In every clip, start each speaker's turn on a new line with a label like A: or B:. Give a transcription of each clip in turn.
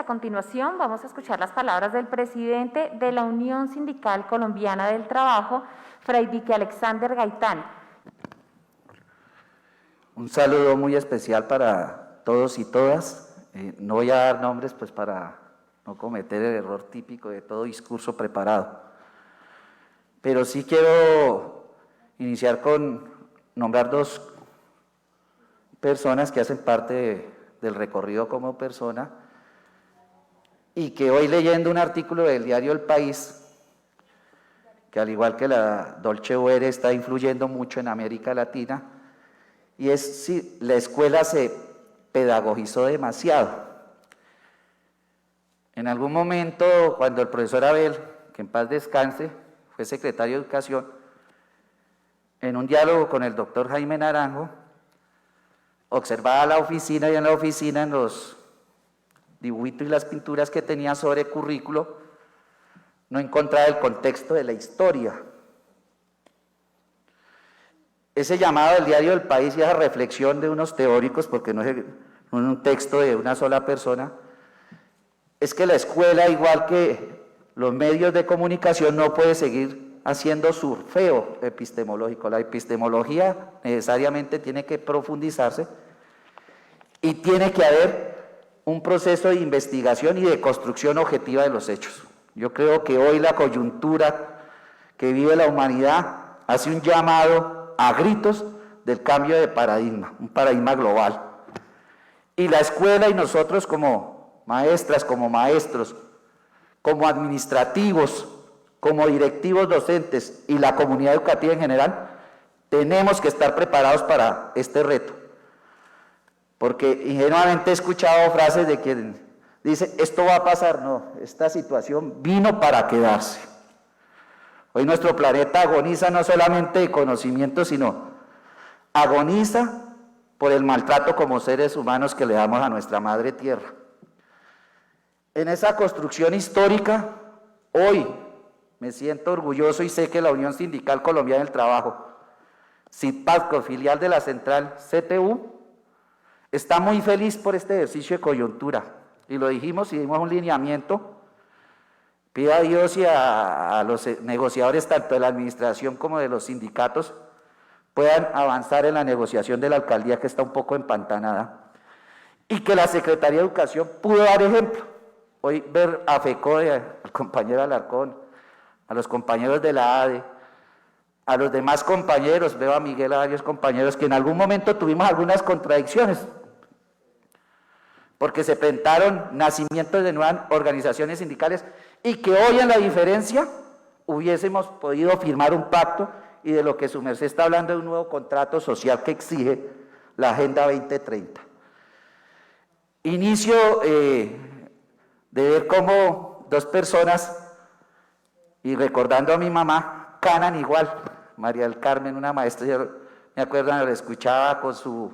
A: A continuación vamos a escuchar las palabras del presidente de la Unión Sindical Colombiana del Trabajo, Fray Dique Alexander Gaitán.
B: Un saludo muy especial para todos y todas. No voy a dar nombres pues para no cometer el error típico de todo discurso preparado. Pero sí quiero iniciar con nombrar dos personas que hacen parte del recorrido como persona y que hoy leyendo un artículo del diario El País, que al igual que la Dolce Welle está influyendo mucho en América Latina, y es si la escuela se pedagogizó demasiado. En algún momento, cuando el profesor Abel, que en paz descanse, fue secretario de Educación, en un diálogo con el doctor Jaime Naranjo, observaba la oficina y en la oficina, en los dibujitos y las pinturas que tenía sobre currículo, no encontraba el contexto de la historia. Ese llamado del diario El País y esa reflexión de unos teóricos, porque no es un texto de una sola persona, es que la escuela, igual que los medios de comunicación, no puede seguir haciendo surfeo epistemológico. La epistemología necesariamente tiene que profundizarse y tiene que haber un proceso de investigación y de construcción objetiva de los hechos. Yo creo que hoy la coyuntura que vive la humanidad hace un llamado a gritos del cambio de paradigma, un paradigma global. Y la escuela y nosotros como maestras, como maestros, como administrativos, como directivos docentes y la comunidad educativa en general, tenemos que estar preparados para este reto. Porque ingenuamente he escuchado frases de quien dice, esto va a pasar. No, esta situación vino para quedarse. Hoy nuestro planeta agoniza no solamente de conocimiento, sino agoniza por el maltrato como seres humanos que le damos a nuestra madre tierra. En esa construcción histórica, hoy me siento orgulloso y sé que la Unión Sindical Colombiana del Trabajo, SINPACO, filial de la central CTU, está muy feliz por este ejercicio de coyuntura. Y lo dijimos y dimos un lineamiento. Pido a Dios y a los negociadores, tanto de la administración como de los sindicatos, puedan avanzar en la negociación de la alcaldía que está un poco empantanada. Y que la Secretaría de Educación pudo dar ejemplo. Hoy ver a FECODE, al compañero Alarcón, a los compañeros de la ADE, a los demás compañeros, veo a Miguel, a varios compañeros, que en algún momento tuvimos algunas contradicciones, porque se presentaron nacimientos de nuevas organizaciones sindicales y que hoy en la diferencia hubiésemos podido firmar un pacto y de lo que su merced está hablando de un nuevo contrato social que exige la Agenda 2030. Inicio de ver cómo dos personas, y recordando a mi mamá, canan igual. María del Carmen, una maestra, yo me acuerdo, la escuchaba con su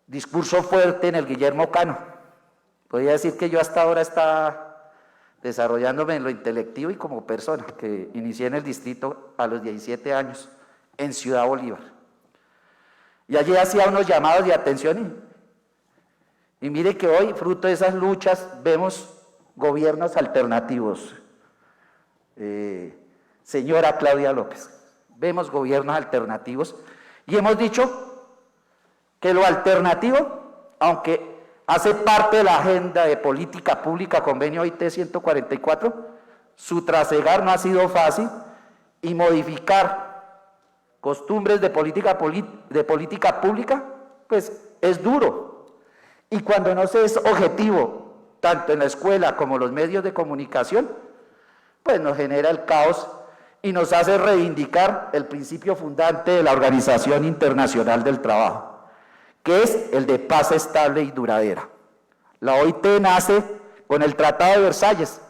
B: discurso fuerte en el Guillermo Cano. Podría decir que yo hasta ahora estaba desarrollándome en lo intelectivo y como persona, que inicié en el distrito a los 17 años, en Ciudad Bolívar. Y allí hacía unos llamados de atención y mire que hoy, fruto de esas luchas, vemos gobiernos alternativos. Señora Claudia López, vemos gobiernos alternativos y hemos dicho que lo alternativo, aunque hace parte de la agenda de política pública, convenio OIT 144, su trasegar no ha sido fácil y modificar costumbres de política pública, pues es duro. Y cuando no se es objetivo, tanto en la escuela como en los medios de comunicación, pues nos genera el caos y nos hace reivindicar el principio fundante de la Organización Internacional del Trabajo, que es el de paz estable y duradera. La OIT nace con el Tratado de Versalles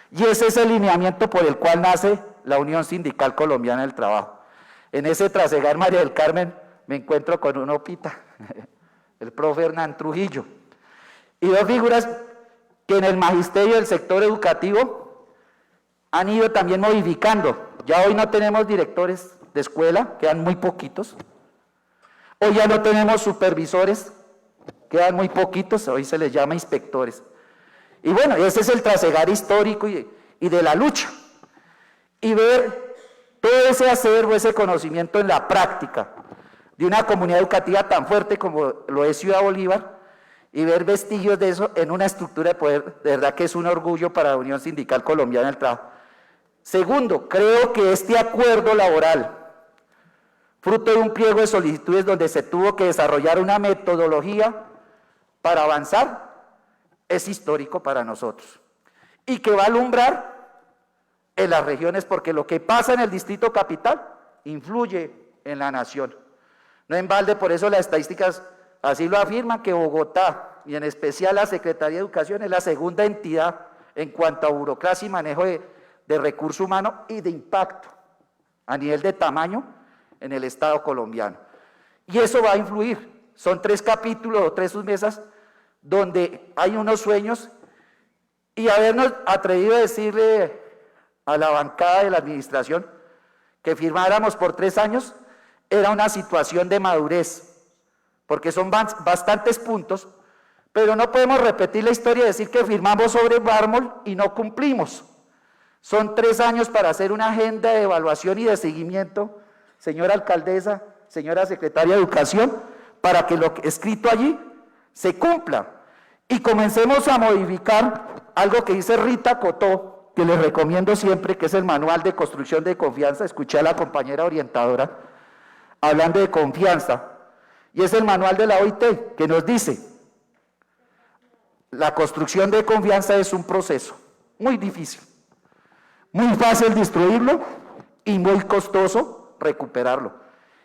B: y ese es el lineamiento por el cual nace la Unión Sindical Colombiana del Trabajo. En ese trasegar, María del Carmen, me encuentro con un opita, el profe Hernán Trujillo, y dos figuras que en el magisterio del sector educativo han ido también modificando. Ya hoy no tenemos directores de escuela, quedan muy poquitos. Hoy ya no tenemos supervisores, quedan muy poquitos, hoy se les llama inspectores. Y bueno, ese es el trasegar histórico y de la lucha. Y ver todo ese acervo, ese conocimiento en la práctica de una comunidad educativa tan fuerte como lo es Ciudad Bolívar, y ver vestigios de eso en una estructura de poder, de verdad que es un orgullo para la Unión Sindical Colombiana del Trabajo. Segundo, creo que este acuerdo laboral, fruto de un pliego de solicitudes donde se tuvo que desarrollar una metodología para avanzar, es histórico para nosotros y que va a alumbrar en las regiones, porque lo que pasa en el Distrito Capital influye en la nación. No en balde, por eso las estadísticas así lo afirman, que Bogotá, y en especial la Secretaría de Educación, es la segunda entidad en cuanto a burocracia y manejo de recurso humano y de impacto a nivel de tamaño en el Estado colombiano. Y eso va a influir. Son 3 capítulos o 3 submesas donde hay unos sueños, y habernos atrevido a decirle a la bancada de la administración que firmáramos por 3 años era una situación de madurez, porque son bastantes puntos, pero no podemos repetir la historia y decir que firmamos sobre mármol y no cumplimos. Son 3 años para hacer una agenda de evaluación y de seguimiento, señora alcaldesa, señora secretaria de Educación, para que lo escrito allí se cumpla y comencemos a modificar algo que dice Rita Cotó, que les recomiendo siempre, que es el manual de construcción de confianza. Escuché a la compañera orientadora hablando de confianza, y es el manual de la OIT que nos dice: la construcción de confianza es un proceso muy difícil, muy fácil destruirlo y muy costoso recuperarlo.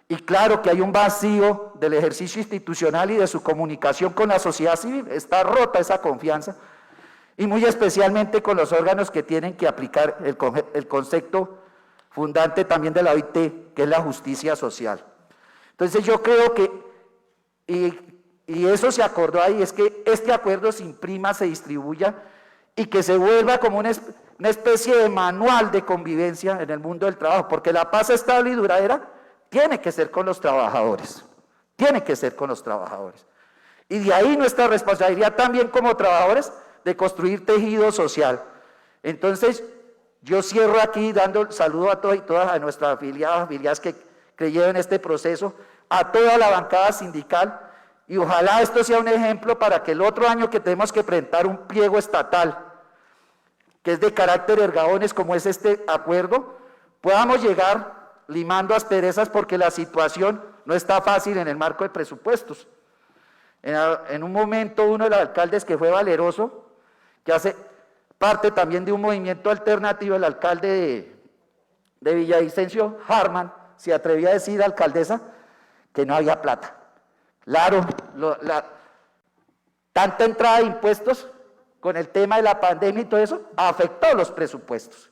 B: Y claro que hay un vacío del ejercicio institucional y de su comunicación con la sociedad civil, está rota esa confianza, y muy especialmente con los órganos que tienen que aplicar el concepto fundante también de la OIT, que es la justicia social. Entonces yo creo que, y eso se acordó ahí, es que este acuerdo se imprima, se distribuya y que se vuelva como una especie de manual de convivencia en el mundo del trabajo, porque la paz estable y duradera tiene que ser con los trabajadores, tiene que ser con los trabajadores. Y de ahí nuestra responsabilidad también como trabajadores de construir tejido social. Entonces, yo cierro aquí dando saludo a todos y todas a nuestras afiliadas que creyeron en este proceso, a toda la bancada sindical, y ojalá esto sea un ejemplo para que el otro año que tenemos que presentar un pliego estatal, que es de carácter ergaones como es este acuerdo, podamos llegar limando asperezas, porque la situación no está fácil en el marco de presupuestos. En un momento uno de los alcaldes que fue valeroso, que hace parte también de un movimiento alternativo, el alcalde de Villavicencio, Harman, se atrevía a decir, alcaldesa, que no había plata. Claro, tanta entrada de impuestos con el tema de la pandemia y todo eso, afectó los presupuestos.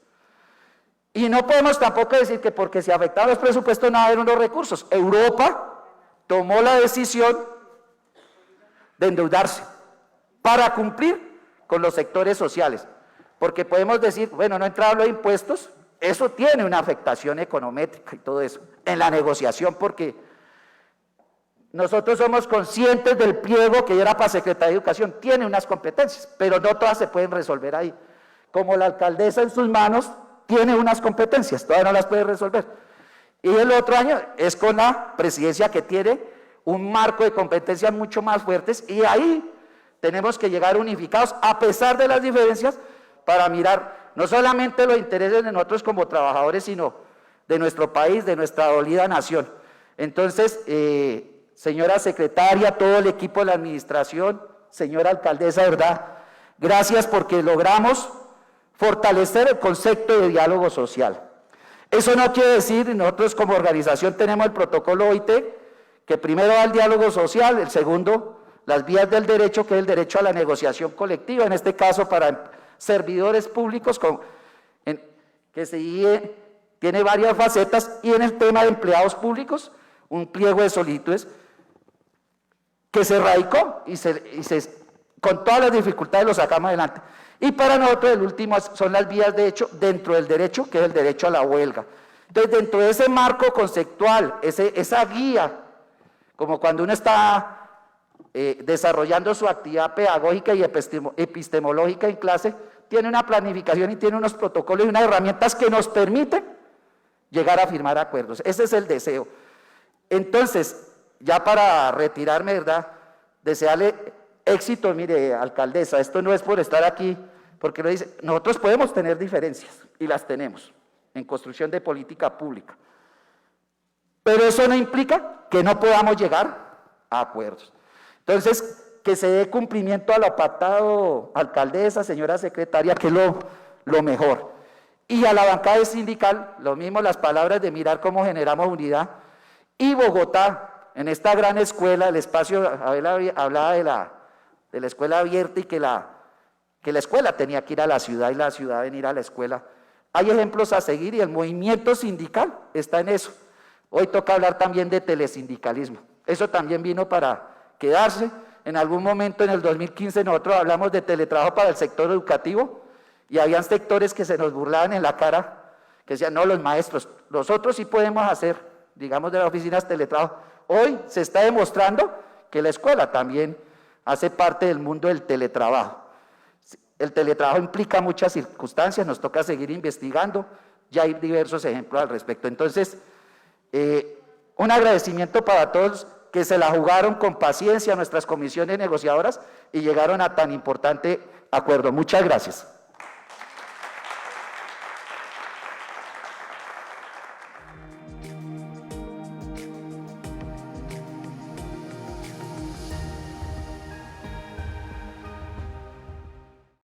B: Y no podemos tampoco decir que porque se afectaron los presupuestos no haber unos recursos. Europa tomó la decisión de endeudarse para cumplir con los sectores sociales, porque podemos decir, bueno, no entraron los impuestos, eso tiene una afectación económica y todo eso, en la negociación, porque nosotros somos conscientes del pliego que era para Secretaría de Educación, tiene unas competencias, pero no todas se pueden resolver ahí. Como la alcaldesa en sus manos tiene unas competencias, todavía no las puede resolver. Y el otro año es con la presidencia, que tiene un marco de competencias mucho más fuertes, y ahí tenemos que llegar unificados a pesar de las diferencias para mirar no solamente los intereses de nosotros como trabajadores, sino de nuestro país, de nuestra dolida nación. Entonces, señora secretaria, todo el equipo de la administración, señora alcaldesa, ¿verdad? Gracias, porque logramos fortalecer el concepto de diálogo social. Eso no quiere decir, nosotros como organización tenemos el protocolo OIT, que primero va el diálogo social, el segundo, las vías del derecho, que es el derecho a la negociación colectiva, en este caso para servidores públicos, que tiene varias facetas, y en el tema de empleados públicos, un pliego de solicitudes que se radicó y con todas las dificultades lo sacamos adelante. Y para nosotros el último son las vías de hecho dentro del derecho, que es el derecho a la huelga. Entonces, dentro de ese marco conceptual, esa guía, como cuando uno está desarrollando su actividad pedagógica y epistemológica en clase, tiene una planificación y tiene unos protocolos y unas herramientas que nos permiten llegar a firmar acuerdos. Ese es el deseo. Entonces, ya para retirarme, ¿verdad?, desearle éxito. Mire, alcaldesa, esto no es por estar aquí, porque lo dice, nosotros podemos tener diferencias, y las tenemos, en construcción de política pública, pero eso no implica que no podamos llegar a acuerdos. Entonces, que se dé cumplimiento a lo pactado, alcaldesa, señora secretaria, que es lo mejor. Y a la bancada sindical, lo mismo, las palabras de mirar cómo generamos unidad. Y Bogotá, en esta gran escuela, el espacio, hablaba de la escuela abierta y que la escuela tenía que ir a la ciudad y la ciudad venir a la escuela. Hay ejemplos a seguir y el movimiento sindical está en eso. Hoy toca hablar también de telesindicalismo. Eso también vino para quedarse. En algún momento, en el 2015, nosotros hablamos de teletrabajo para el sector educativo y habían sectores que se nos burlaban en la cara, que decían, no, los maestros, nosotros sí podemos hacer, digamos, de las oficinas teletrabajo. Hoy se está demostrando que la escuela también hace parte del mundo del teletrabajo. El teletrabajo implica muchas circunstancias, nos toca seguir investigando, ya hay diversos ejemplos al respecto. Entonces, un agradecimiento para todos que se la jugaron con paciencia nuestras comisiones negociadoras y llegaron a tan importante acuerdo. Muchas gracias.